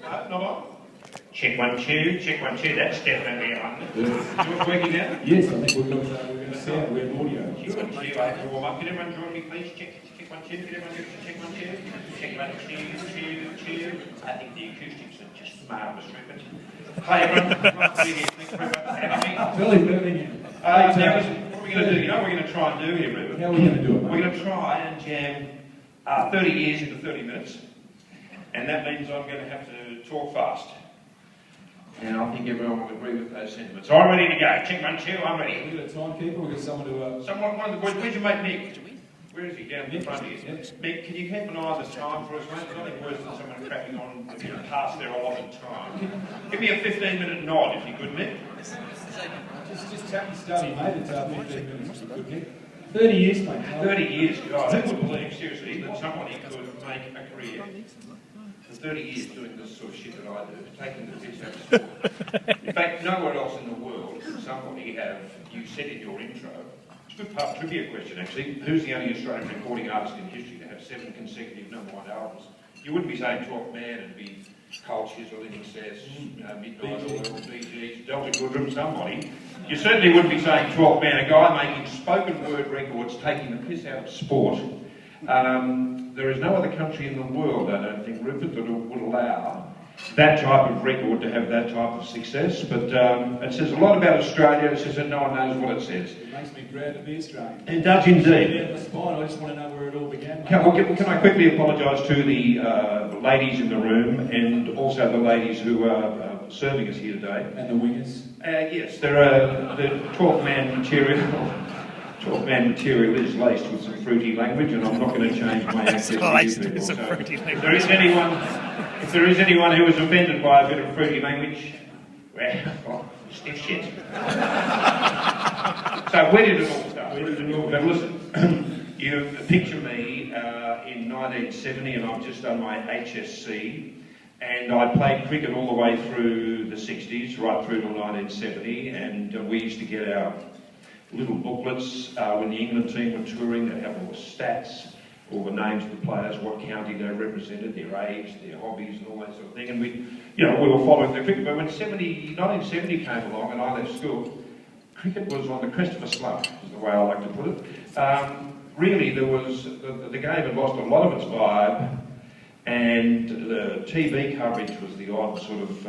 Not on. Check 1 2, check 1 2. That's definitely on. Is it working now? Yes, I think we're going to sound. We have audio. Check 1 2. I have to warm up. Can everyone join me, please? Check 1 2. Can everyone check 1 2? Check 1 2. I think the acoustics are just marvellous, Rupert. Hi everyone. Nice to be here. Thanks very much for having me. Billy Birmingham. Now, listen, what are we going to do? You know what we're going to try and do here, Rupert? How are we going to do it? We're going to try and jam 30 years into 30 minutes. And that means I'm going to have to talk fast. And I think everyone will agree with those sentiments. So I'm ready to go. Check 1 2, I'm ready. We've got a timekeeper, we've got someone to... One of the boys, where's your mate Nick? Where is he? Down in front of you. Mick, can you keep an eye on the time for us, mate? There's nothing worse than someone cracking on past their allotted time. Give me a 15-minute nod if you could, Mick. Just tap the study, mate. It's 15 minutes. Good, Nick. 30 years, mate. 30 years, guys. I wouldn't believe, seriously, that somebody could make a career for 30 years doing this sort of shit that I do, taking the piss out of sport. In fact, nowhere else in the world could somebody have, you said in your intro, it's a good pub trivia question actually, who's the only Australian recording artist in history to have 7 consecutive #1 albums? You wouldn't be saying Talk Man, it'd be Cold Chisel, In Excess, Midnight Oil, Bee Gees, Delta Goodrem, somebody. You certainly wouldn't be saying 12 Man, a guy making spoken word records, taking the piss out of sport. There is no other country in the world, I don't think, Rupert, that would allow that type of record to have that type of success. But it says a lot about Australia. It says that no one knows what it says. It makes me proud to be Australian. It does indeed. I just want to know where it all began. Can I quickly apologise to the ladies in the room and also the ladies who are serving us here today. And the wingers? Yes, there are the 12-man material. 12-man material is laced with some fruity language, and I'm not going to change my accent. If there is anyone who is offended by a bit of fruity language, well, stiff shit. So where did it all start? But listen, you picture me in 1970, and I've just done my HSC, and I played cricket all the way through the 60s, right through to 1970, and we used to get our little booklets when the England team were touring. They'd have all the stats, all the names of the players, what county they represented, their age, their hobbies, and all that sort of thing. And we were following the cricket. But when 1970 came along and I left school, cricket was on the crest of a slump, is the way I like to put it. Really, there was the game had lost a lot of its vibe, and the TV coverage was the odd sort of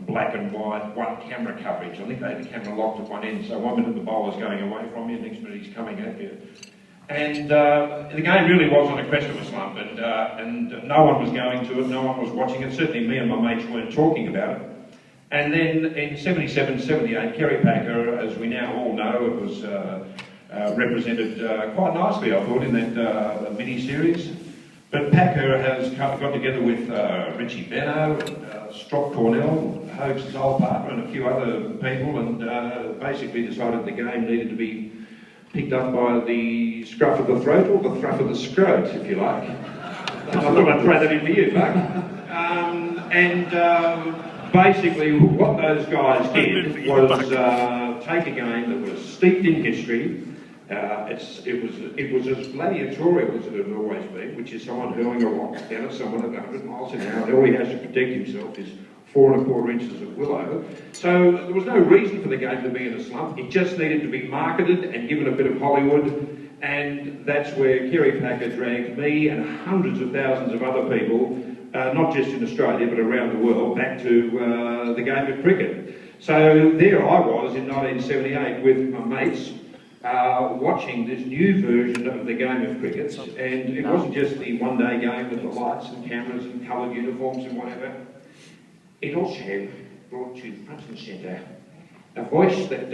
black and white, one camera coverage. I think they had the camera locked at one end, so 1 minute the bowler's going away from you, next minute he's coming at you. And the game really was on the crest of a slump, and no one was going to it, no one was watching it. Certainly me and my mates weren't talking about it. And then in 77, 78, Kerry Packer, as we now all know, it was represented quite nicely, I thought, in that mini-series. But Packer has got together with Richie Benno, Strock Cornell, Hope's old partner, and a few other people, and basically decided the game needed to be picked up by the scruff of the throat, or the thruff of the scrot, if you like. I thought I'd throw that in for you, Buck. Basically what those guys did was take a game that was steeped in history. It was as gladiatorial as it had always been, which is someone hurling a rock down at someone at 100 miles an hour, and all he has to protect himself is 4 1/4 inches of willow. So there was no reason for the game to be in a slump. It just needed to be marketed and given a bit of Hollywood, and that's where Kerry Packer dragged me and hundreds of thousands of other people, not just in Australia but around the world, back to the game of cricket. So there I was in 1978 with my mates, watching this new version of the game of cricket, and it wasn't just the one-day game with the lights and cameras and coloured uniforms and whatever. It also brought to front and centre a voice that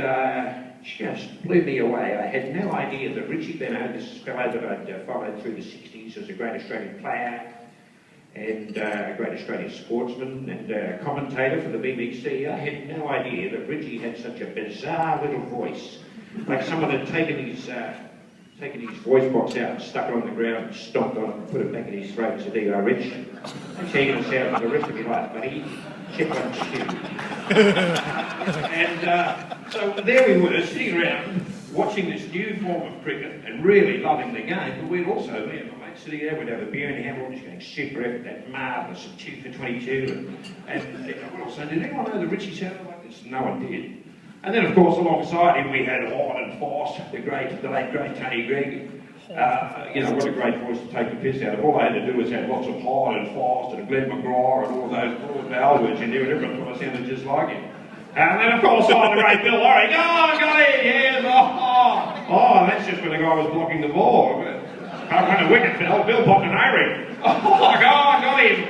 just blew me away. I had no idea that Richie Benno, this fellow that I'd followed through the 60s as a great Australian player and a great Australian sportsman and commentator for the BBC, I had no idea that Richie had such a bizarre little voice. Like someone had taken his voice box out and stuck it on the ground and stomped on it and put it back in his throat and said, "There you are, Rich. That's how you're going to sound for the rest of your life, buddy. Check 1 2." And so there we were, sitting around, watching this new form of cricket and really loving the game, but we'd also, me and my mates, sitting there, we'd have a Birmingham, we're just getting super effort, that marvellous 2 for 22. And everyone was saying, did anyone know that Richie sounded like this? No one did. And then, of course, alongside him, we had Hard and Fast, the late great Tony Gregg. You know, what a great voice to take the piss out of. All I had to do was have lots of Hard and Fast and Glenn McGraw and all those broad vowel words in there, and everyone thought I sounded just like him. And then, of course, I the great Bill Laurie. Oh, got it, yes, oh, that's just when the guy was blocking the ball. When the wicket fell, Bill popped an A-ring. Oh, God, got him.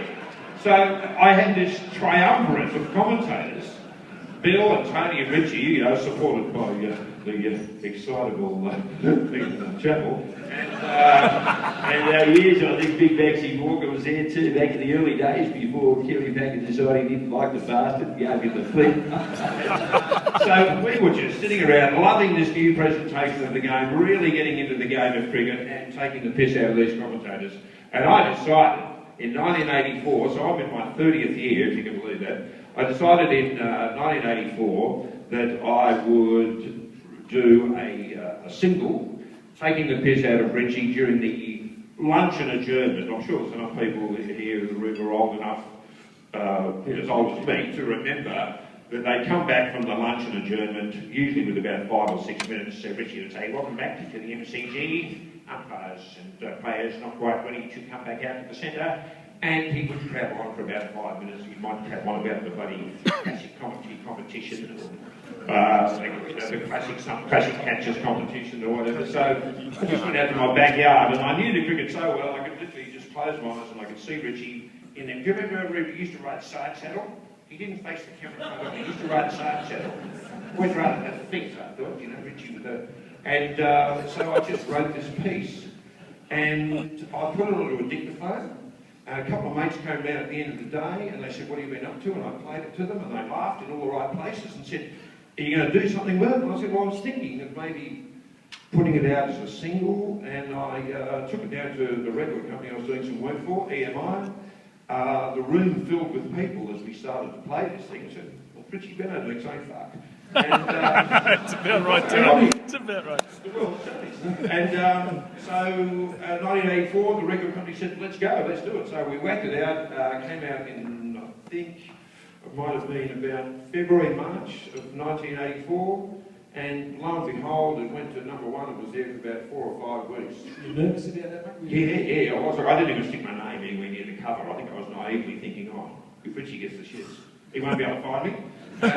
So I had this triumvirate of commentators, Bill and Tony and Richie, you know, supported by the excitable Chapel. And yes, I think Big Maxie Walker was there too, back in the early days before Kelly Packer decided he didn't like the bastard, gave him the flip. So we were just sitting around loving this new presentation of the game, really getting into the game of cricket and taking the piss out of these commentators. And I decided in 1984, so I'm in my 30th year, if you can believe that, I decided in 1984 that I would do a single taking the piss out of Richie during the luncheon adjournment. I'm sure there's enough people here in the room who are old enough, as old as me, to remember that they come back from the luncheon adjournment, usually with about 5 or 6 minutes. So Richie would say, welcome back to the MCG, umpires and players not quite ready to come back out to the centre. And he would travel on for about 5 minutes. He might have one about the bloody classic commentary competition, the classic catches competition or whatever. So I just went out to my backyard and I knew the cricket so well I could literally just close my eyes and I could see Richie in there. Do you remember he used to ride side saddle? He didn't face the camera, he used to ride side saddle. Always rather have feet, I thought, you know, Richie with the... And so I just wrote this piece and I put it onto a dictaphone. And a couple of mates came down at the end of the day and they said, what have you been up to? And I played it to them and they laughed in all the right places and said, are you going to do something with it? And I said, well, I was thinking of maybe putting it out as a single, and I took it down to the record company I was doing some work for, EMI. The room filled with people as we started to play this thing. I said, well, Richie Benno doing something fuck. And, it's about right, Tim. It's about right. And so 1984, the record company said, let's go, let's do it. So we whacked it out, came out in, I think, it might have been about February, March of 1984, and lo and behold, it went to #1. It was there for about 4 or 5 weeks. You nervous about that, mate? Yeah, I was. I didn't even stick my name anywhere near the cover. I think I was naively thinking, oh, if Richie gets the shits, he won't be able to find me. Maybe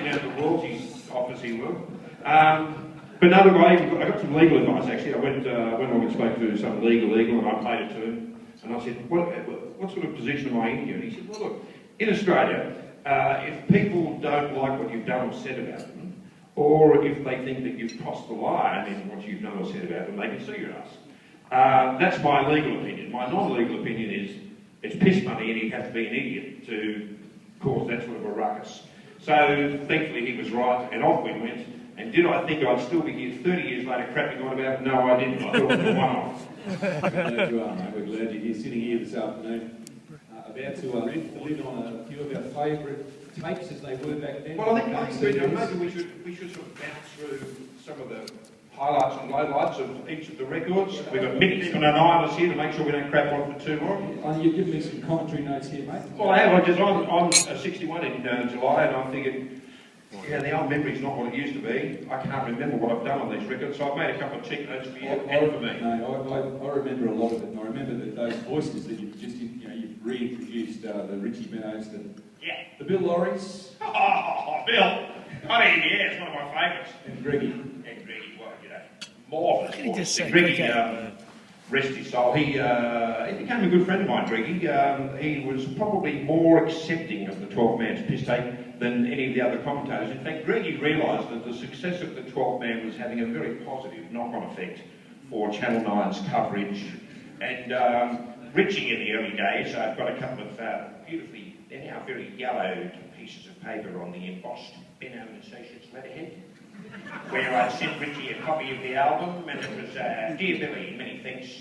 down at the royalties office he will. But no, look, I got some legal advice actually. I went along and spoke to some legal, and I played it to him. And I said, what sort of position am I in here? And he said, well, look, in Australia, if people don't like what you've done or said about them, or if they think that you've crossed the line in what you've done or said about them, they can sue your ass. That's my legal opinion. My non-legal opinion is it's piss money and he'd have to be an idiot to cause that sort of a ruckus. So thankfully he was right, and off we went. And did I think I'd still be here 30 years later crapping on about it? No, I didn't. I thought it was a one-off. Glad you are, mate. We're glad you're here, sitting here this afternoon. About to live on a few of our favourite tapes as they were back then. Well, I think maybe we should sort of bounce through some of the highlights and lowlights of each of the records. We've got Mick's going to annoy us here to make sure we don't crap on for too long. You've given me some commentary notes here, mate. Well, I have. I'm 61 in July, and I figured, yeah, the old memory's not what it used to be. I can't remember what I've done on these records, so I've made a couple of check notes for you and for me. No, I remember a lot of it, and I remember that those voices that you've just, you've reintroduced, the Richie Bennos, the Bill Lauries. Oh, Bill! Got him, yeah, it's one of my favourites. And Greggy. Well, you know, marvellous. Can he just say Greggy, rest his soul. He became a good friend of mine, Greggy. He was probably more accepting of the 12-man's piss tape than any of the other commentators. In fact, Greggy realised that the success of the 12-man was having a very positive knock-on effect for Channel 9's coverage. And Richie, in the early days, I've got a couple of beautifully, they're now very yellowed pieces of paper on the embossed Benno & Associates letterhead, where I sent Richie a copy of the album, and it was, dear Billy, many thanks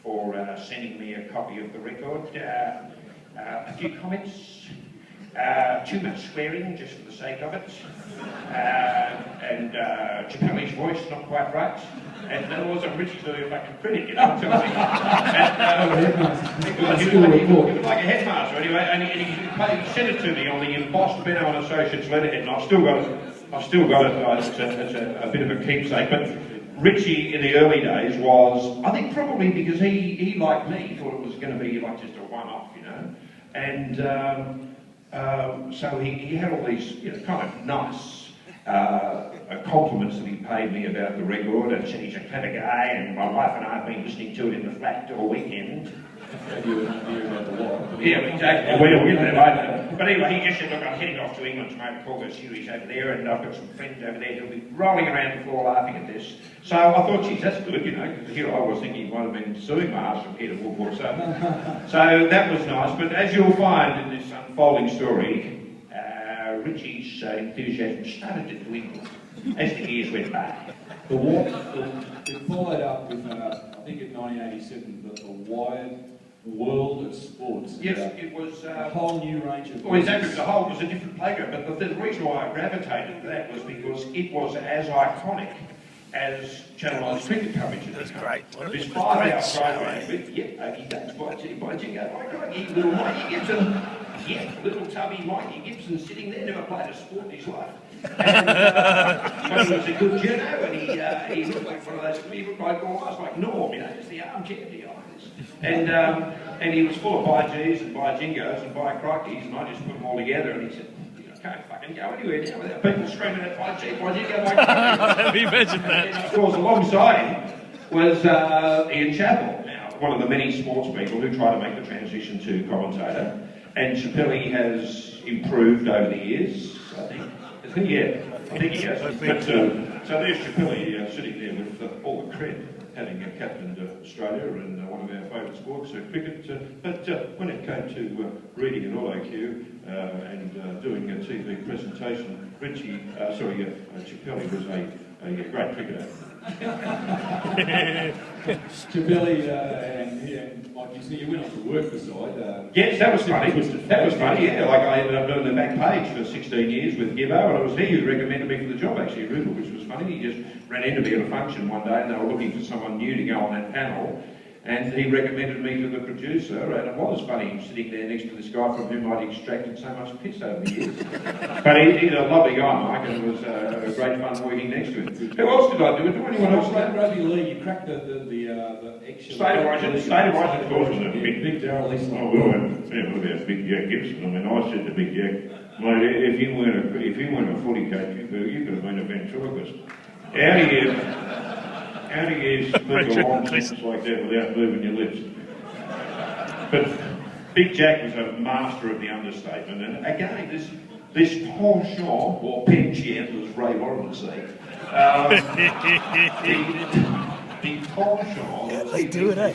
for sending me a copy of the record. A few comments. Too much swearing, just for the sake of it. And Chappelle's voice not quite right. And there was a Richie's really fucking critic, you know. He was like a headmaster anyway, and he sent it to me on the embossed Benno and Associates letterhead, and I've still got it. It's a bit of a keepsake. But Richie in the early days was, I think probably because he like me, thought it was going to be like just a one-off, you know. And so he had all these, you know, kind of nice compliments that he paid me about the record, and said he's a clever guy, and my wife and I have been listening to it in the flat all weekend. Have you an idea about the what? Yeah, exactly. We'll get there later. But anyway, he just said, look, I'm heading off to England to make a Corgo series over there, and I've got some friends over there who'll be rolling around the floor laughing at this. So I thought, geez, that's good, you know, because here I was thinking he might have been suing my ass from here to Wolf. So that was nice. But as you'll find in this unfolding story, Richie's enthusiasm started to dwindle as the years went by. The walk, it followed up with, I think in 1987, the wide world of sports. Yes, it was a whole new range of. Well, exactly. The whole was a different playground, but the reason why I gravitated to that was because it was as iconic as Channel 9's cricket coverage. That's great. This 5-hour program with, Okie Ducks by Jingo, my crikey, little Mikey Gibson. Yeah, little tubby Mikey Gibson sitting there, never played a sport in his life. And, but he was a good judo, and he looked like one of those, he looked like almost like Norm, you know, just the armchair deal. And he was full of by-Gs and by-Jingos and by-crikeys, and I just put them all together, and he said, I can't fucking go anywhere now without people screaming at by-G, by-Jingo, by-crikey. Have you mentioned that? And of course, alongside him was Ian Chappell, now one of the many sports people who try to make the transition to commentator. And Chappelle has improved over the years, I think. I think he has. But, so there's Chappelle sitting there with all the cred, having captained Australia and one of our favourite sports, cricket. But when it came to reading an auto cue and doing a TV presentation, Chappelle was a great cricketer. Chappelle and Mike, you went on to work beside. Yes, that was funny. That was funny, yeah. Like I ended up doing the back page for 16 years with Gibbo, and it was he who recommended me for the job, actually, Rupert, which was funny. He just ran into me at a function one day, and they were looking for someone new to go on that panel, and he recommended me to the producer, and it was funny sitting there next to this guy from whom I'd extracted so much piss over the years. But he's a lovely guy, Mike, and it was great fun working next to him. Who else did I do it? Do anyone else? Rugby league, you cracked the extra... State of Origin, of course, was a big Darryl Easton. Oh, well, yeah, what about Big Jack Gibson? I mean, I said to Big Jack, mate, if you weren't a footy coach, you could have been a ventriloquist. How do you speak a long sentence like that without moving your lips? But Big Jack was a master of the understatement, and again, this penchant, or penchant, as Ray Warren would say, the penchant... They do it, eh?